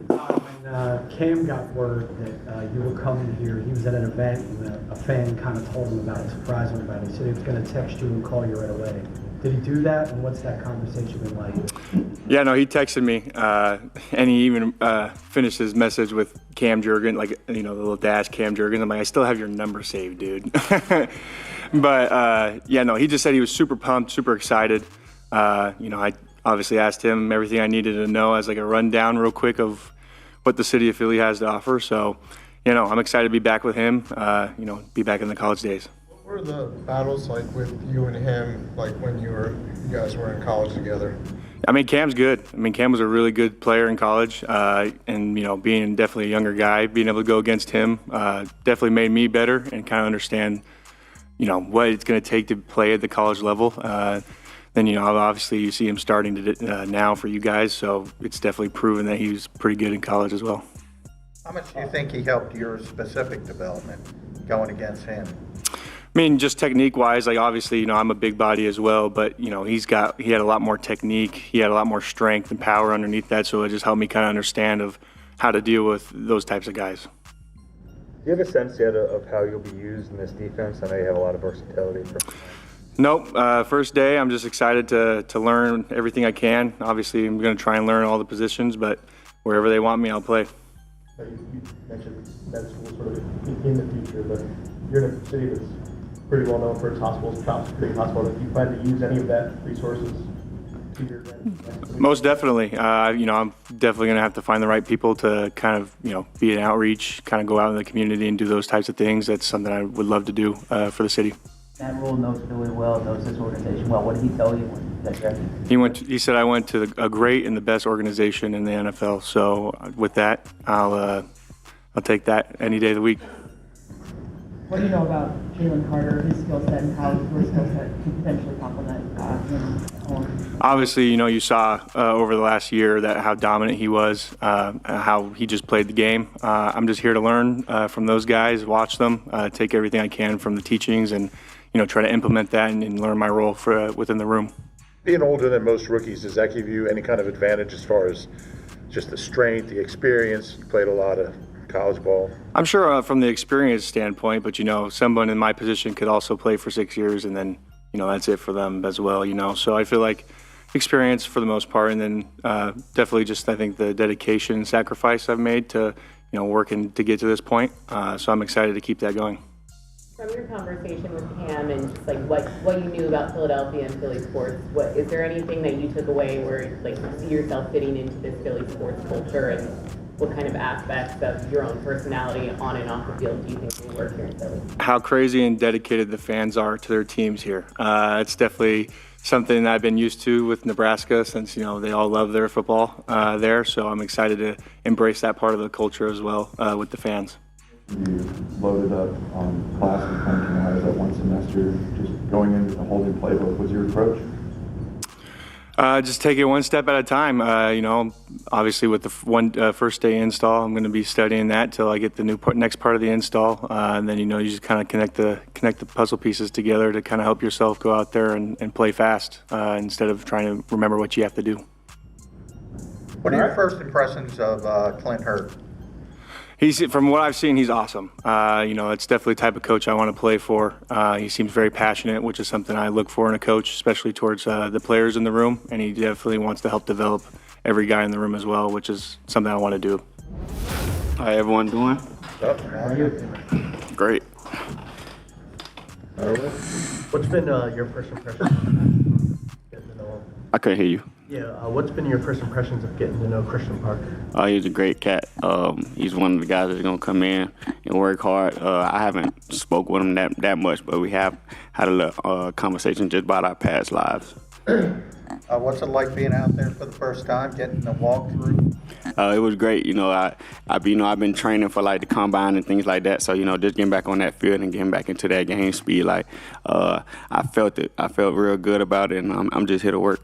When Cam got word that you were coming here, he was at an event and a fan kind of told him about it, surprised him about it. He said he was going to text you and call you right away. Did he do that, and what's that conversation been like? Yeah, no, he texted me, and he even finished his message with Cam Jurgen, like, the little dash Cam Jurgen. I'm like, I still have your number saved, dude. But, yeah, no, he just said he was super pumped, super excited. I obviously asked him everything I needed to know as like a rundown real quick of what the city of Philly has to offer. So, I'm excited to be back with him, be back in the college days. What were the battles like with you and him, like when you guys were in college together? I mean, Cam's good. I mean, Cam was a really good player in college, and being definitely a younger guy, being able to go against him definitely made me better and kind of understand, what it's going to take to play at the college level. Then obviously you see him starting to now for you guys, so it's definitely proven that he was pretty good in college as well. How much do you think he helped your specific development going against him? I mean, just technique-wise, like obviously, I'm a big body as well, but he had a lot more technique, he had a lot more strength and power underneath that, so it just helped me kind of understand of how to deal with those types of guys. Do you have a sense yet of how you'll be used in this defense? I know you have a lot of versatility. Nope. First day, I'm just excited to learn everything I can. Obviously, I'm going to try and learn all the positions, but wherever they want me, I'll play. You mentioned med school sort of in the future, but you're in a city that's pretty well known for its hospitals, chops, big hospital. Do you plan to use any of that resources to your advantage? Most definitely. I'm definitely going to have to find the right people to kind of, be an outreach, kind of go out in the community and do those types of things. That's something I would love to do for the city. That role knows Philly well, knows this organization well. What did he tell you when you got drafted? He said I went to a great and the best organization in the NFL. So with that, I'll take that any day of the week. What do you know about Jalen Carter, his skill set, and how your skill set can potentially complement him? Obviously, you saw over the last year that how dominant he was, how he just played the game. I'm just here to learn from those guys, watch them, take everything I can from the teachings, and try to implement that and learn my role within the room. Being older than most rookies, does that give you any kind of advantage as far as just the strength, the experience? You played a lot of college ball. I'm sure from the experience standpoint, but someone in my position could also play for 6 years, and then that's it for them as well. So I feel like experience for the most part, and then definitely just I think the dedication and sacrifice I've made to working to get to this point. So I'm excited to keep that going. From your conversation with Cam and just like what you knew about Philadelphia and Philly sports, is there anything that you took away where like you see yourself fitting into this Philly sports culture, and what kind of aspects of your own personality on and off the field do you think will work here in Philly? How crazy and dedicated the fans are to their teams here. It's definitely something that I've been used to with Nebraska since they all love their football there. So I'm excited to embrace that part of the culture as well with the fans. You loaded up on class and kind of came out of that one semester, just going into the holding playbook. What's your approach? Just take it one step at a time. Obviously with the first day install, I'm going to be studying that till I get the next part of the install, and then you just kind of connect the puzzle pieces together to kind of help yourself go out there and play fast instead of trying to remember what you have to do. What are your first impressions of Clint Hurtt? From what I've seen, he's awesome. It's definitely the type of coach I want to play for. He seems very passionate, which is something I look for in a coach, especially towards the players in the room. And he definitely wants to help develop every guy in the room as well, which is something I want to do. How everyone doing? How are you? Great. What's been your first impression? I couldn't hear you. Yeah, what's been your first impressions of getting to know Christian Parker? He's a great cat. He's one of the guys that's gonna come in and work hard. I haven't spoke with him that much, but we have had a little conversation just about our past lives. What's it like being out there for the first time, getting the walkthrough? It was great. I've been training for like the combine and things like that. So just getting back on that field and getting back into that game speed, I felt it. I felt real good about it, and I'm just here to work.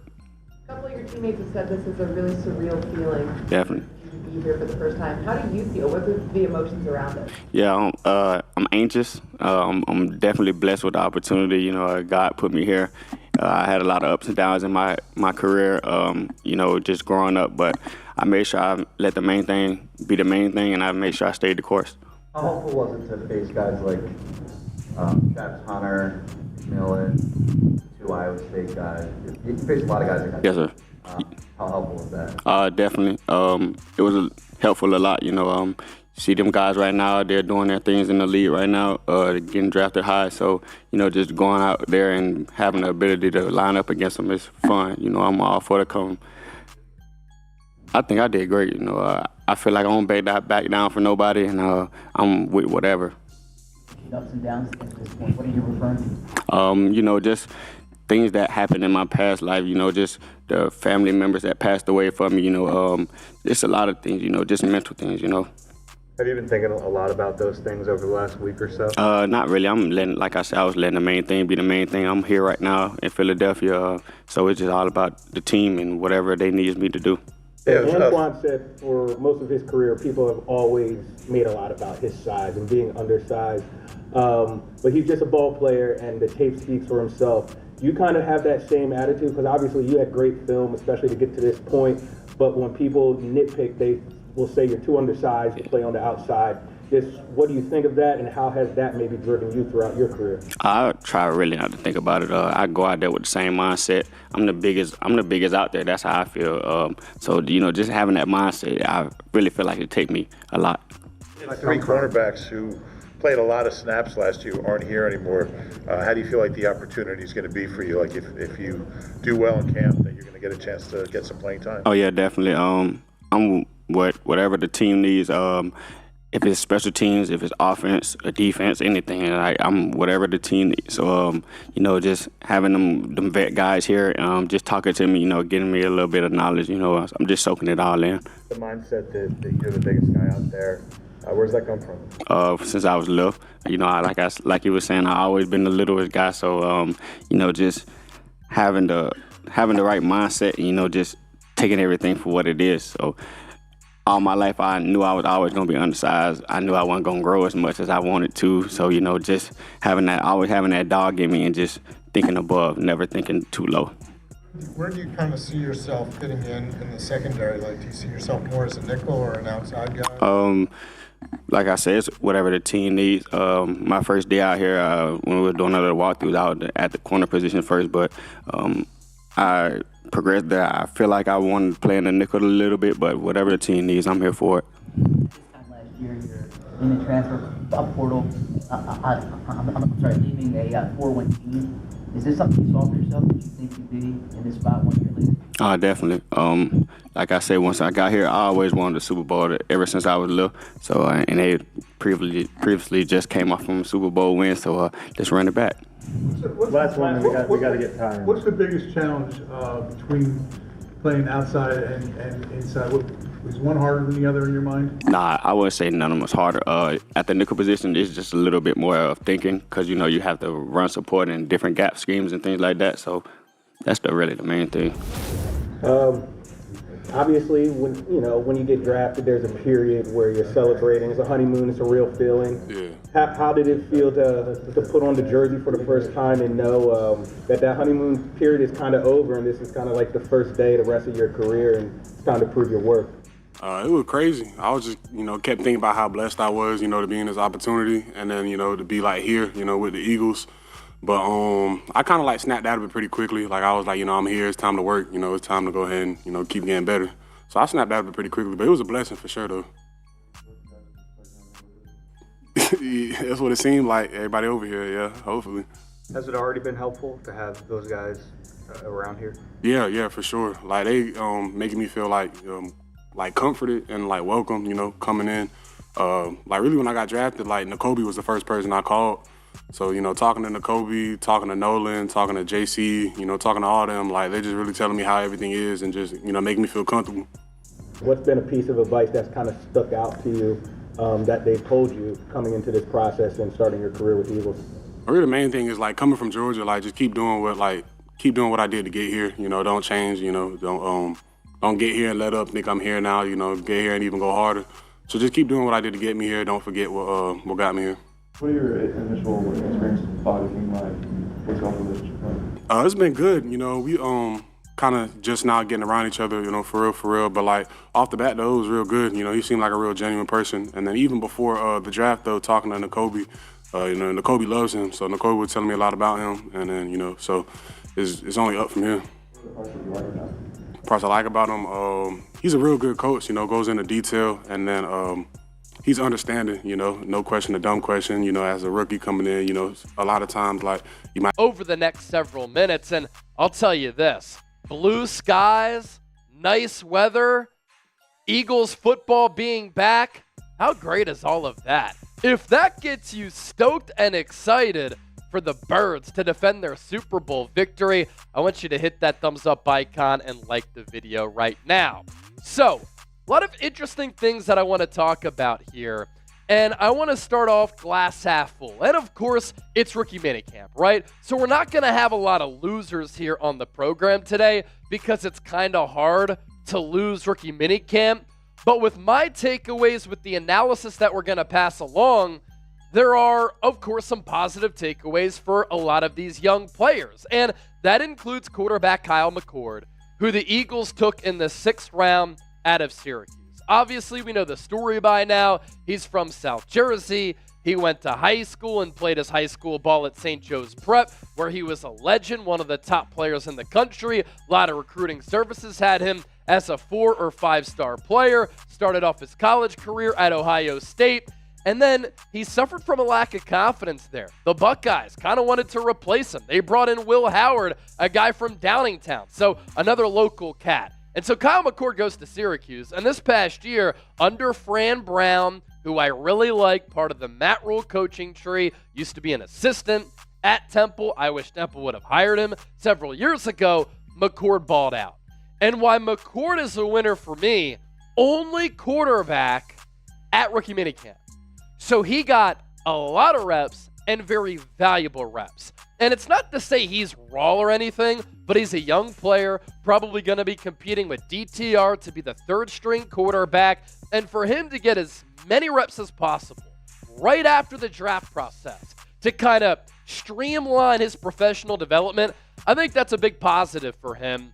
A couple of your teammates have said this is a really surreal feeling. Definitely. To be here for the first time. How do you feel? What are the emotions around it? Yeah, I'm anxious. I'm definitely blessed with the opportunity. God put me here, I had a lot of ups and downs in my career, just growing up. But I made sure I let the main thing be the main thing, and I made sure I stayed the course. How helpful was it to face guys like Travis Hunter, Milton, two Iowa State guys? You faced a lot of guys like that. Yes, sir. How helpful was that? Definitely. It was helpful a lot. See them guys right now, they're doing their things in the league right now, getting drafted high. So, just going out there and having the ability to line up against them is fun. I'm all for the come. I think I did great. I feel like I don't back down for nobody, and I'm with whatever. Ups and downs at this point, what are you referring to? Just things that happened in my past life, just the family members that passed away from me, just a lot of things, just mental things, Have you been thinking a lot about those things over the last week or so? Not really. Like I said, I was letting the main thing be the main thing. I'm here right now in Philadelphia, so it's just all about the team and whatever they need me to do. Antoine said for most of his career, people have always made a lot about his size and being undersized. But he's just a ball player, and the tape speaks for himself. You kind of have that same attitude, because obviously you had great film, especially to get to this point. But when people nitpick, they will say you're too undersized to play on the outside. Just what do you think of that, and how has that maybe driven you throughout your career? I try really not to think about it. I go out there with the same mindset. I'm the biggest out there. That's how I feel. So just having that mindset, I really feel like it take me a lot. Three cornerbacks who played a lot of snaps last year aren't here anymore. How do you feel like the opportunity is going to be for you? Like if you do well in camp, that you're going to get a chance to get some playing time? Oh yeah, definitely. I'm whatever the team needs. If it's special teams, if it's offense or defense, anything, I'm whatever the team needs. So, just having them vet guys here, just talking to me, getting me a little bit of knowledge, I'm just soaking it all in. The mindset that you're the biggest guy out there, where's that come from? Since I was little, like you were saying, I've always been the littlest guy. So, just having the right mindset, just taking everything for what it is. So, all my life, I knew I was always going to be undersized. I knew I wasn't going to grow as much as I wanted to. So, just always having that dog in me and just thinking above, never thinking too low. Where do you kind of see yourself fitting in the secondary? Like, do you see yourself more as a nickel or an outside guy? Like I said, it's whatever the team needs. My first day out here, when we were doing another walkthroughs, I was at the corner position first, but I progressed there. I feel like I wanted to play in the nickel a little bit, but whatever the team needs, I'm here for it. This time last year, you're in the transfer portal. Leaving a 4-win team. Is this something you saw for yourself that you think you'd be in this spot 1 year later? Definitely. Like I said, once I got here, I always wanted a Super Bowl ever since I was little. So, and they previously just came off from a Super Bowl win, so let's run it back. Last one, we got to get time. What's the biggest challenge between playing outside and inside? Is one harder than the other in your mind? Nah, I wouldn't say none of them was harder. At the nickel position, it's just a little bit more of thinking because, you have to run support and different gap schemes and things like that. So that's really the main thing. Obviously, when you get drafted, there's a period where you're celebrating. It's a honeymoon. It's a real feeling. Yeah. How did it feel to put on the jersey for the first time and know that honeymoon period is kind of over and this is kind of like the first day, the rest of your career, and it's time to prove your worth? It was crazy. I was just, kept thinking about how blessed I was, to be in this opportunity and then, to be like here, with the Eagles. But I kind of snapped out of it pretty quickly. Like I was like, I'm here. It's time to work. It's time to go ahead and keep getting better. So I snapped out of it pretty quickly. But it was a blessing for sure, though. Yeah, that's what it seemed like. Everybody over here, yeah. Hopefully. Has it already been helpful to have those guys around here? Yeah, for sure. Like they making me feel like comforted and welcome. Coming in. Really when I got drafted, Nakobe was the first person I called. So, talking to Nakobe, talking to Nolan, talking to JC, talking to all them, they just really telling me how everything is and just, making me feel comfortable. What's been a piece of advice that's kind of stuck out to you that they've told you coming into this process and starting your career with the Eagles? Really, the main thing is, coming from Georgia, just keep doing what I did to get here. Don't change, don't get here and let up, think I'm here now, get here and even go harder. So just keep doing what I did to get me here. Don't forget what got me here. What are your initial experiences with body team like? What's going on with this? It's been good. You know, we kind of just now getting around each other, you know, for real. But, like, off the bat, though, it was real good. You know, he seemed like a real genuine person. And then even before the draft, though, talking to Nakobe, you know, Nakobe loves him. So Nakobe was telling me a lot about him. And then, you know, so it's only up from here. Parts I like about him, he's a real good coach, you know, goes into detail. And then he's understanding, you know, no question a dumb question, you know, as a rookie coming in, you know, a lot of times, like, you might. Over the next several minutes, and I'll tell you this, blue skies, nice weather, Eagles football being back, how great is all of that? If that gets you stoked and excited for the Birds to defend their Super Bowl victory, I want you to hit that thumbs up icon and like the video right now. So, a lot of interesting things that I want to talk about here. And I want to start off glass half full. And of course, it's rookie minicamp, right? So we're not going to have a lot of losers here on the program today because it's kind of hard to lose rookie minicamp. But with my takeaways, with the analysis that we're going to pass along, there are, of course, some positive takeaways for a lot of these young players. And that includes quarterback Kyle McCord, who the Eagles took in the 6th round out of Syracuse. Obviously, we know the story by now. He's from South Jersey. He went to high school and played his high school ball at St. Joe's Prep, where he was a legend, one of the top players in the country. A lot of recruiting services had him as a 4- or 5-star player. Started off his college career at Ohio State. And then he suffered from a lack of confidence there. The Buckeyes kind of wanted to replace him. They brought in Will Howard, a guy from Downingtown, so another local cat. And so Kyle McCord goes to Syracuse. And this past year, under Fran Brown, who I really like, part of the Matt Rule coaching tree, used to be an assistant at Temple. I wish Temple would have hired him several years ago. McCord balled out. And why McCord is a winner for me, only quarterback at rookie minicamp. So he got a lot of reps and very valuable reps. And it's not to say he's raw or anything, but he's a young player, probably going to be competing with DTR to be the 3rd-string quarterback. And for him to get as many reps as possible right after the draft process to kind of streamline his professional development, I think that's a big positive for him.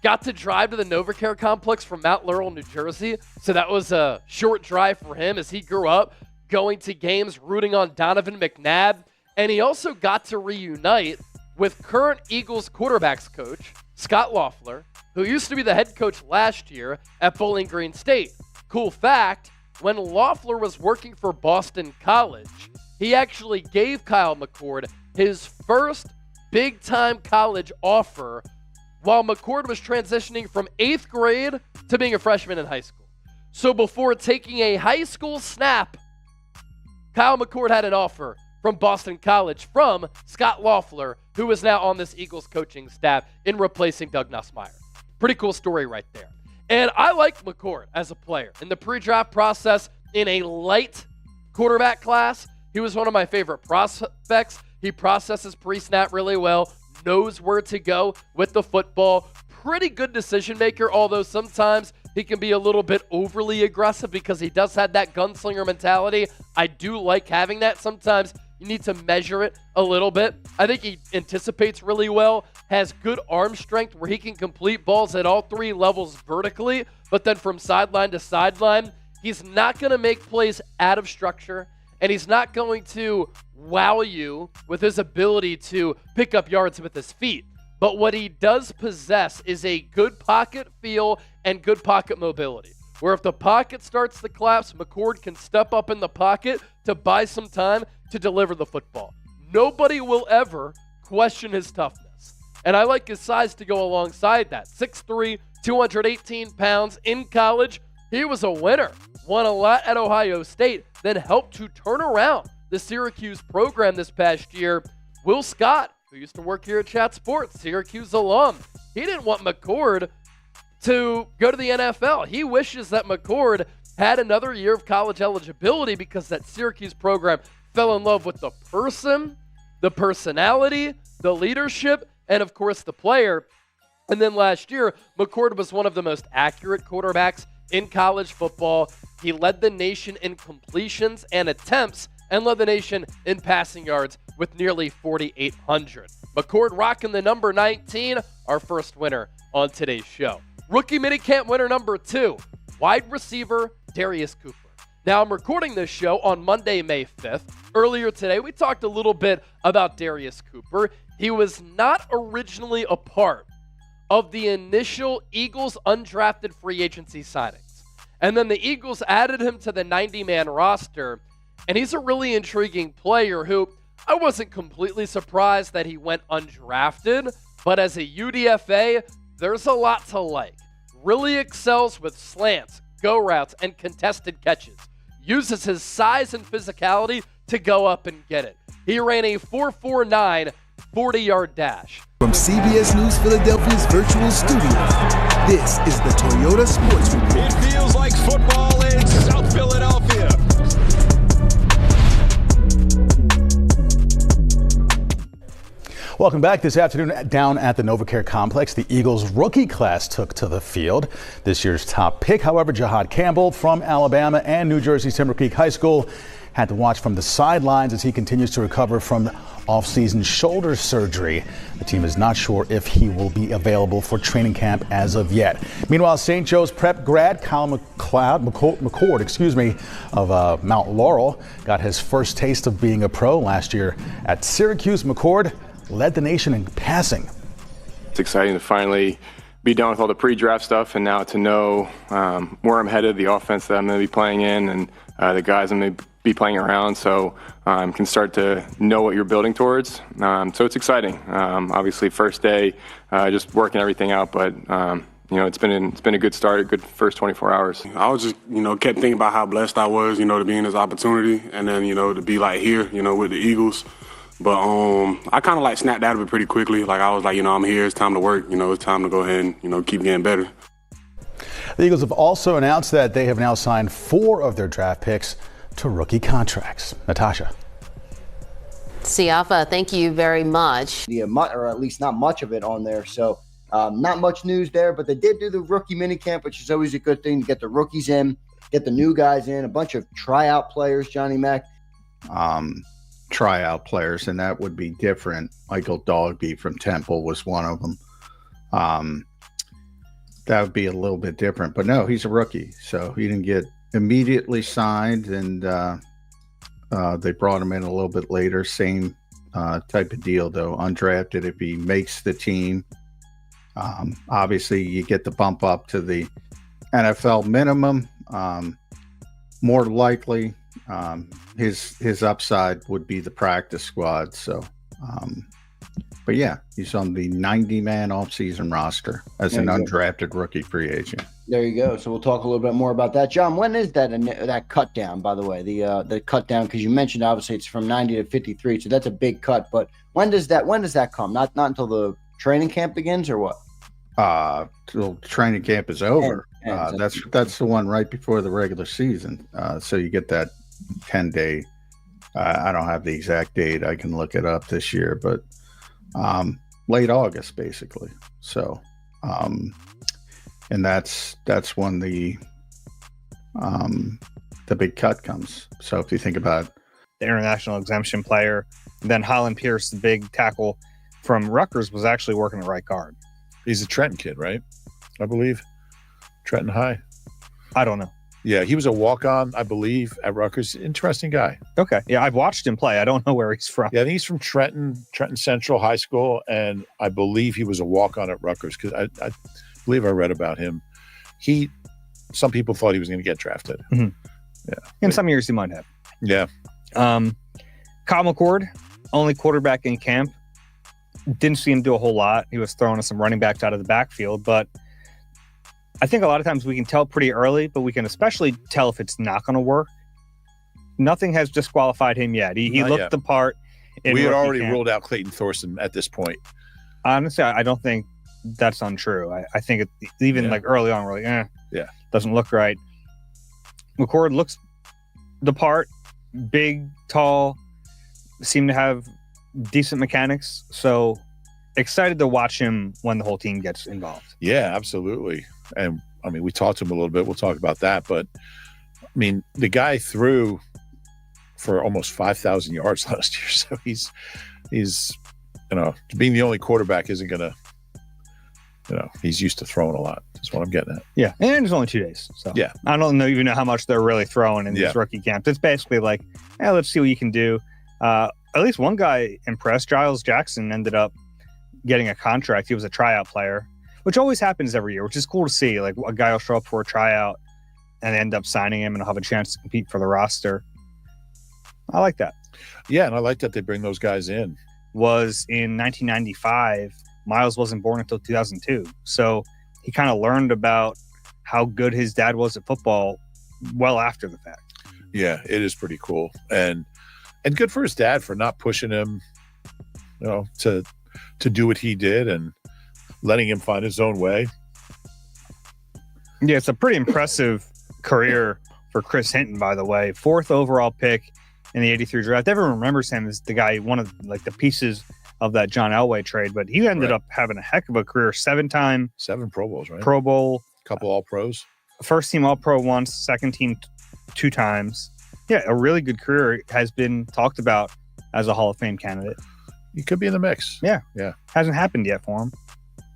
Got to drive to the NovaCare complex from Mount Laurel, New Jersey. So that was a short drive for him as he grew up going to games, rooting on Donovan McNabb. And he also got to reunite with current Eagles quarterbacks coach, Scott Loeffler, who used to be the head coach last year at Bowling Green State. Cool fact, when Loeffler was working for Boston College, he actually gave Kyle McCord his first big-time college offer while McCord was transitioning from 8th grade to being a freshman in high school. So before taking a high school snap, Kyle McCord had an offer from Boston College from Scott Loeffler, who is now on this Eagles coaching staff in replacing Doug Nussmeier. Pretty cool story right there. And I like McCord as a player. In the pre-draft process, in a light quarterback class, he was one of my favorite prospects. He processes pre-snap really well, knows where to go with the football. Pretty good decision maker, although sometimes he can be a little bit overly aggressive because he does have that gunslinger mentality. I do like having that. Sometimes you need to measure it a little bit. I think he anticipates really well, has good arm strength where he can complete balls at all 3 levels vertically, but then from sideline to sideline, he's not going to make plays out of structure, and he's not going to wow you with his ability to pick up yards with his feet. But what he does possess is a good pocket feel and good pocket mobility, where if the pocket starts to collapse, McCord can step up in the pocket to buy some time to deliver the football. Nobody will ever question his toughness. And I like his size to go alongside that. 6'3", 218 pounds in college. He was a winner. Won a lot at Ohio State, then helped to turn around the Syracuse program this past year. Will Scott, who used to work here at Chat Sports, Syracuse alum, he didn't want McCord to go to the NFL. He wishes that McCord had another year of college eligibility because that Syracuse program fell in love with the person, the personality, the leadership, and of course the player. And then last year, McCord was one of the most accurate quarterbacks in college football. He led the nation in completions and attempts and led the nation in passing yards with nearly 4,800. McCord rocking the number 19, our first winner on today's show. Rookie minicamp winner number 2, wide receiver Darius Cooper. Now, I'm recording this show on Monday, May 5th. Earlier today, we talked a little bit about Darius Cooper. He was not originally a part of the initial Eagles undrafted free agency signings. And then the Eagles added him to the 90-man roster, and he's a really intriguing player who I wasn't completely surprised that he went undrafted, but as a UDFA, there's a lot to like. Really excels with slants, go routes, and contested catches. Uses his size and physicality to go up and get it. He ran a 4.49 40-yard dash. From CBS News Philadelphia's virtual studio, this is the Toyota Sports Report. It feels like football in South Philadelphia. Welcome back this afternoon down at the NovaCare Complex. The Eagles rookie class took to the field. This year's top pick, however, Jahad Campbell from Alabama and New Jersey's Timber Creek High School had to watch from the sidelines as he continues to recover from off-season shoulder surgery. The team is not sure if he will be available for training camp as of yet. Meanwhile, St. Joe's prep grad Kyle McCord, of Mount Laurel got his first taste of being a pro last year at Syracuse. McCord led the nation in passing. It's exciting to finally be done with all the pre-draft stuff and now to know where I'm headed, the offense that I'm going to be playing in, and the guys I'm going to be playing around, so can start to know what you're building towards. So it's exciting. Obviously, first day, just working everything out, but it's been a good start, a good first 24 hours. I was just, kept thinking about how blessed I was, to be in this opportunity, and then, to be like here, with the Eagles. But I kind of snapped out of it pretty quickly. I was like, I'm here. It's time to work. It's time to go ahead and, keep getting better. The Eagles have also announced that they have now signed 4 of their draft picks to rookie contracts. Natasha. Siafa, thank you very much. Or at least not much of it on there. So not much news there, but they did do the rookie minicamp, which is always a good thing to get the rookies in, get the new guys in, a bunch of tryout players, Johnny Mac. Tryout players, and that would be different. Michael Dogby from Temple was one of them. That would be a little bit different, but no, he's a rookie, so he didn't get immediately signed, and they brought him in a little bit later. Same type of deal, though, undrafted. If he makes the team, obviously you get the bump up to the NFL minimum. More likely, his upside would be the practice squad. So, but yeah, he's on the 90-man off-season roster as an undrafted rookie free agent. There you go. So we'll talk a little bit more about that. John, when is that cut down, by the way, the cut down? Because you mentioned obviously it's from 90 to 53, so that's a big cut. But when does that come? Not until the training camp begins, or what? Till training camp is over. That's the one right before the regular season. So you get that 10-day. I don't have the exact date. I can look it up this year, but late August basically. So, and that's when the big cut comes. So if you think about the international exemption player, then Holland Pierce, the big tackle from Rutgers, was actually working at right guard. He's a Trenton kid, right? I believe. Trenton High. I don't know. Yeah, he was a walk-on, I believe, at Rutgers. Interesting guy. Okay. Yeah, I've watched him play. I don't know where he's from. Yeah, I think he's from Trenton Central High School, and I believe he was a walk-on at Rutgers because I believe I read about him. Some people thought he was going to get drafted. Mm-hmm. Yeah. In some years he might have. Yeah. Kyle McCord, only quarterback in camp. Didn't see him do a whole lot. He was throwing some running backs out of the backfield, but I think a lot of times we can tell pretty early, but we can especially tell if it's not going to work. Nothing has disqualified him yet. He looked yet. The part. We had already ruled out Clayton Thorson at this point. Honestly, I don't think that's untrue. I think even early on, we're like, doesn't look right. McCord looks the part, big, tall, seemed to have decent mechanics. So excited to watch him when the whole team gets involved. Yeah, absolutely. And I mean, we talked to him a little bit. We'll talk about that. But I mean, the guy threw for almost 5,000 yards last year. So he's being the only quarterback isn't going to, he's used to throwing a lot. That's what I'm getting at. Yeah, and it's only 2 days. So yeah, I don't even know how much they're really throwing in these rookie camps. It's basically like, let's see what you can do. At least one guy impressed. Giles Jackson ended up getting a contract. He was a tryout player, which always happens every year, which is cool to see. Like a guy will show up for a tryout and end up signing him and have a chance to compete for the roster. I like that. Yeah, and I like that they bring those guys in. Was in 1995. Myles wasn't born until 2002. So he kind of learned about how good his dad was at football well after the fact. Yeah, it is pretty cool. And good for his dad for not pushing him, to do what he did and letting him find his own way. Yeah, it's a pretty impressive career for Chris Hinton, by the way. 4th overall pick in the 83 draft. Everyone remembers him as the guy, one of the pieces of that John Elway trade, but he ended up having a heck of a career. 7 Pro Bowls, right? Pro Bowl. Couple All-Pros. First team All-Pro once, second team 2 times. Yeah, a really good career. Has been talked about as a Hall of Fame candidate. He could be in the mix. Yeah. Yeah. Hasn't happened yet for him.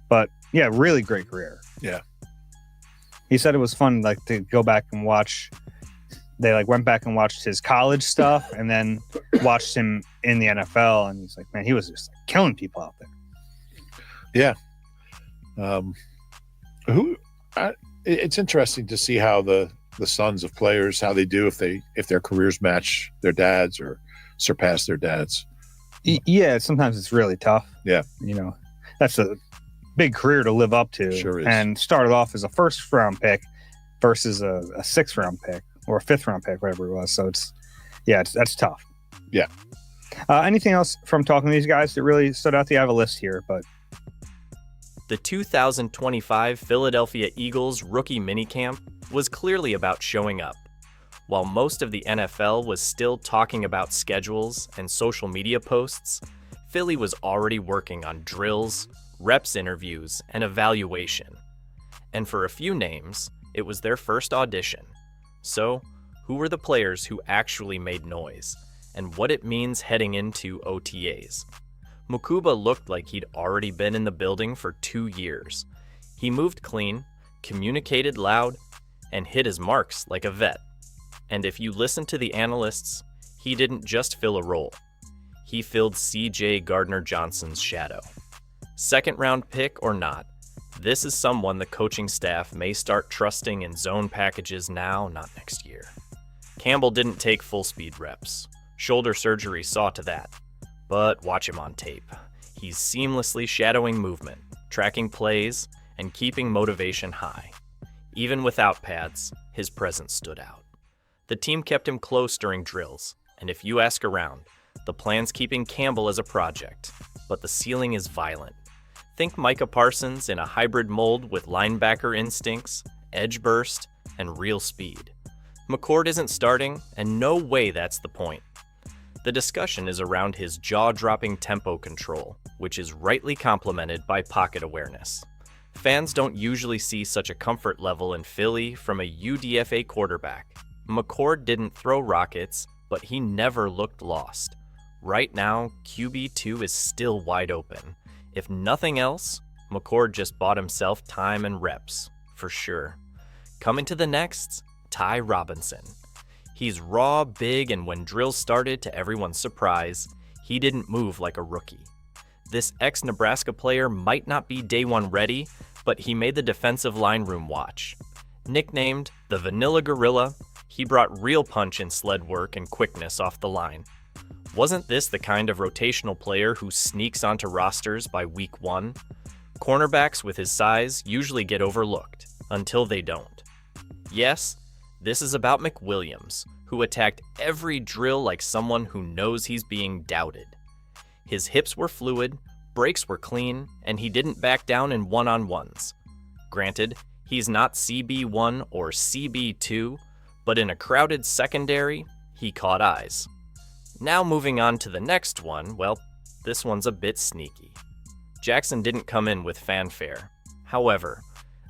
But yeah, really great career. Yeah. He said it was fun to go back and watch. They went back and watched his college stuff and then watched him in the NFL, and he's like, man, he was just killing people out there. Yeah. It's interesting to see how the sons of players, how they do if their careers match their dads or surpass their dads. Yeah, sometimes it's really tough. Yeah. That's a big career to live up to. Sure is. And started off as a 1st round pick versus a 6th round pick or a 5th round pick, whatever it was. So that's tough. Yeah. Anything else from talking to these guys that really stood out to you? I have a list here, but. The 2025 Philadelphia Eagles rookie minicamp was clearly about showing up. While most of the NFL was still talking about schedules and social media posts, Philly was already working on drills, reps interviews, and evaluation. And for a few names, it was their first audition. So, who were the players who actually made noise, and what it means heading into OTAs? Mukuba looked like he'd already been in the building for 2 years. He moved clean, communicated loud, and hit his marks like a vet. And if you listen to the analysts, he didn't just fill a role. He filled C.J. Gardner-Johnson's shadow. 2nd round pick or not, this is someone the coaching staff may start trusting in zone packages now, not next year. Campbell didn't take full speed reps. Shoulder surgery saw to that. But watch him on tape. He's seamlessly shadowing movement, tracking plays, and keeping motivation high. Even without pads, his presence stood out. The team kept him close during drills, and if you ask around, the plan's keeping Campbell as a project, but the ceiling is violent. Think Micah Parsons in a hybrid mold with linebacker instincts, edge burst, and real speed. McCord isn't starting, and no way that's the point. The discussion is around his jaw-dropping tempo control, which is rightly complemented by pocket awareness. Fans don't usually see such a comfort level in Philly from a UDFA quarterback. McCord didn't throw rockets, but he never looked lost. Right now, QB2 is still wide open. If nothing else, McCord just bought himself time and reps, for sure. Coming to the next, Ty Robinson. He's raw, big, and when drills started, to everyone's surprise, he didn't move like a rookie. This ex-Nebraska player might not be day one ready, but he made the defensive line room watch. Nicknamed the Vanilla Gorilla, he brought real punch in sled work and quickness off the line. Wasn't this the kind of rotational player who sneaks onto rosters by week 1? Cornerbacks with his size usually get overlooked, until they don't. Yes, this is about McWilliams, who attacked every drill like someone who knows he's being doubted. His hips were fluid, breaks were clean, and he didn't back down in one-on-ones. Granted, he's not CB1 or CB2, but in a crowded secondary, he caught eyes. Now moving on to the next one, well, this one's a bit sneaky. Jackson didn't come in with fanfare. However,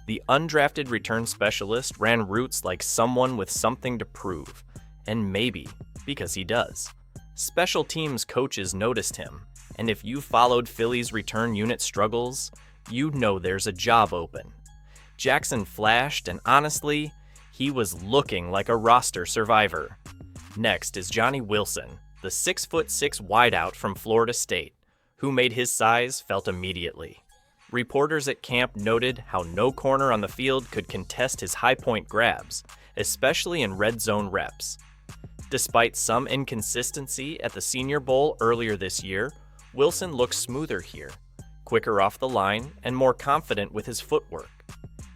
the undrafted return specialist ran routes like someone with something to prove, and maybe because he does. Special teams coaches noticed him, And if you followed Philly's return unit struggles, you know there's a job open. Jackson flashed, and honestly, he was looking like a roster survivor. Next is Johnny Wilson, the 6'6" wideout from Florida State, who made his size felt immediately. Reporters at camp noted how no corner on the field could contest his high-point grabs, especially in red zone reps. Despite some inconsistency at the Senior Bowl earlier this year, Wilson looks smoother here, quicker off the line, and more confident with his footwork.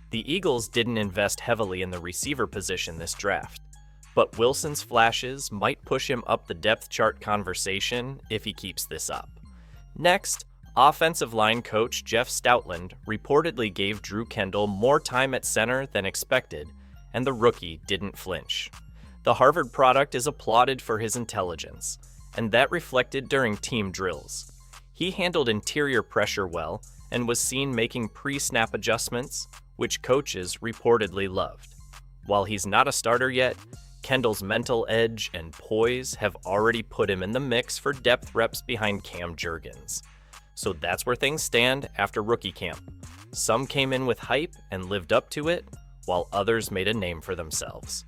The Eagles didn't invest heavily in the receiver position this draft, but Wilson's flashes might push him up the depth chart conversation if he keeps this up. Next, offensive line coach Jeff Stoutland reportedly gave Drew Kendall more time at center than expected, and the rookie didn't flinch. The Harvard product is applauded for his intelligence, and that reflected during team drills. He handled interior pressure well and was seen making pre-snap adjustments, which coaches reportedly loved. While he's not a starter yet, Kendall's mental edge and poise have already put him in the mix for depth reps behind Cam Jurgens. So that's where things stand after rookie camp. Some came in with hype and lived up to it, while others made a name for themselves.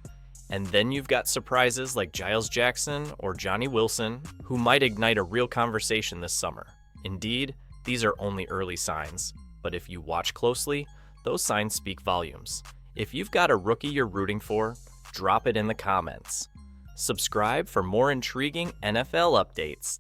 And then you've got surprises like Giles Jackson or Johnny Wilson, who might ignite a real conversation this summer. Indeed, these are only early signs, but if you watch closely, those signs speak volumes. If you've got a rookie you're rooting for, drop it in the comments. Subscribe for more intriguing NFL updates.